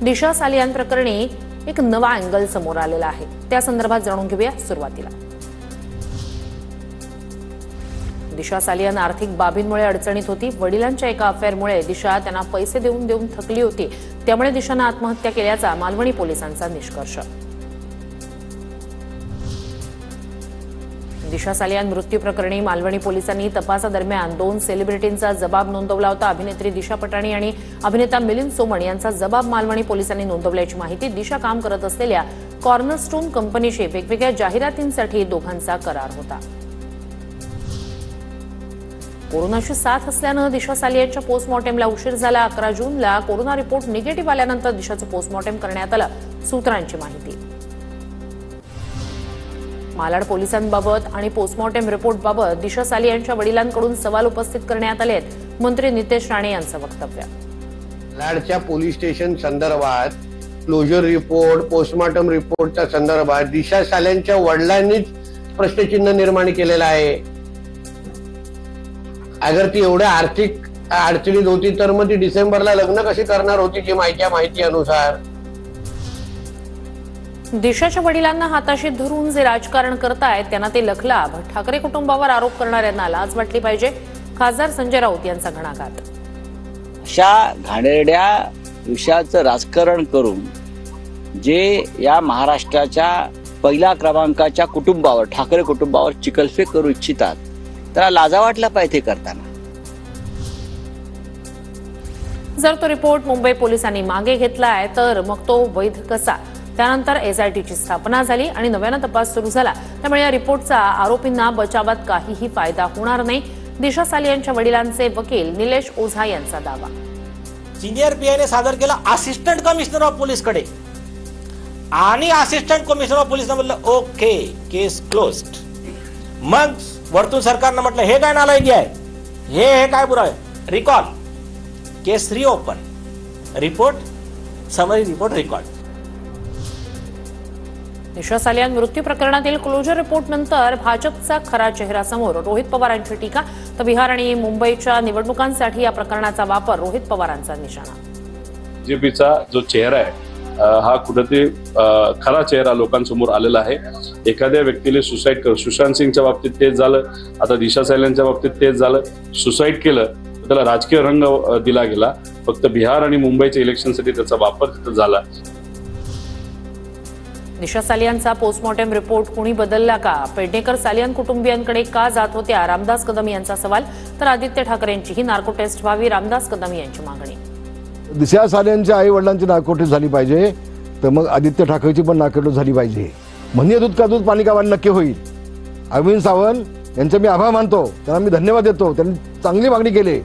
दिशा सालियान प्रकरणी एक नवा अँगल समोर आलेला आहे। त्या संदर्भात जाणून घेऊया। सुरुवातीला दिशा सालियान आर्थिक बाबींमुळे अडचणीत होती। वडिलांच्या एका अफेअरमुळे दिशा त्यांना पैसे देऊन थकली होती। त्यामुळे दिशाने आत्महत्या केल्याचा मालवणी पोलिसांचा निष्कर्ष। दिशा सालियान मृत्यू प्रकरणी मालवणी पोलिसांनी तपासादरम्यान 2 सेलिब्रिटींचा जबाब नोंदवला होता। अभिनेत्री दिशा पटाणी आणि अभिनेता मिलिंद सोमण यांचा जबाब मालवणी पोलिसांनी नोंदवल्याची माहिती। दिशा काम करत असलेल्या कॉर्नरस्टोन कंपनीशी वेगवेगळ्या जाहिरातींसाठी दोघांचा करार होता। कोरोनाची साथ असल्याने दिशा सालियानच्या पोस्टमॉर्टेमला उशीर झाला। 11 जूनला कोरोना रिपोर्ट निगेटिव्ह आल्यानंतर दिशाचं पोस्टमॉर्टेम करण्यात आलं, सूत्रांची माहिती। मालाड पोलिसांबाबत आणि पोस्टमॉर्टेम रिपोर्टबाबत दिशा सालियानच्या वडिलांकडून सवाल उपस्थित करण्यात आले आहेत। मंत्री नितेश राणे यांचं वक्तव्य। मालाडच्या पोलीस स्टेशन संदर्भात क्लोजर रिपोर्ट, पोस्टमॉर्टम रिपोर्टच्या संदर्भात दिशा सालियानच्या वडिलांनीच प्रश्नचिन्ह निर्माण केलेलं आहे। अगर ती एवढ्या आर्थिक अडचणीत होती तर मग ती डिसेंबरला लग्न कशी करणार होती की माहिती अनुसार। दिशाच्या वडिलांना हाताशी धरून जे राजकारण करतायत त्यांना ते लखलाभ। ठाकरे कुटुंबावर आरोप करणाऱ्यांना लाज वाटली पाहिजे। खासदार संजय राऊत यांचा घणाघात। अशा घाणेरड्या विषयाचं राजकारण करून जे या महाराष्ट्राच्या पहिल्या क्रमांकाच्या कुटुंबावर, ठाकरे कुटुंबावर चिखलफेक करू इच्छितात, त्याला लाजा वाटला पाहिजे करताना। जर तो रिपोर्ट मुंबई पोलिसांनी मागे घेतलाय तर मग तो वैध कसा? त्यानंतर एसआयटीची स्थापना झाली आणि नव्यानं तपास सुरू झाला। त्यामुळे या रिपोर्टचा आरोपींना बचावात काहीही फायदा होणार नाही। दिशा सालियानच्या वडिलांचे वकील निलेश ओझा यांचा दावा। सिनियर पीआयने सादर केला असिस्टंट कमिशनर ऑफ पोलीसकडे आणि असिस्टंट कमिशनर ऑफ पोलीसने म्हटलं ओके, केस क्लोज्ड। मग वरतून सरकारनं म्हटलं हे काय नालायकी आहे, हे काय बुरा आहे, recall, case reopen, report, summary report record. Disha Salian मृत्यू प्रकरणातील क्लोजर रिपोर्ट नंतर भाजपचा खरा चेहरा समोर। रोहित पवारांची टीका। तर बिहार आणि मुंबईच्या निवडणुकांसाठी या प्रकरणाचा वापर रोहित पवारांचा निशाणा। बीजेपीचा जो चेहरा आहे हा कुठेतरी खरा चेहरा लोकांसमोर आलेला आहे। एखाद्या व्यक्तीने सुसाईड कर, सुशांत सिंगच्या बाबतीत तेच झालं, आता दिशा सालियानच्या बाबतीत तेच झालं। सुसाईड केलं तर त्याला राजकीय रंग दिला गेला। फक्त बिहार आणि मुंबईच्या इलेक्शनसाठी त्याचा वापर तिथं झाला। दिशा सालियानचा पोस्टमॉर्टेम रिपोर्ट कोणी बदलला का? पेडणेकर सालियान कुटुंबियांकडे का जात होत्या? रामदास कदम यांचा सवाल। तर आदित्य ठाकरेंचीही नार्को टेस्ट व्हावी, रामदास कदम यांची मागणी। दिशा सालियानच्या आई वडिलांची नार्कोटेस्ट झाली पाहिजे, तर मग आदित्य ठाकरेची पण नार्कोटेस्ट झाली पाहिजे। म्हणजे दूध का दूध पाणी का पाणी नक्की होईल। अरविंद सावंत यांचे मी आभार मानतो, त्यांना मी धन्यवाद देतो, त्यांनी चांगली मागणी केली।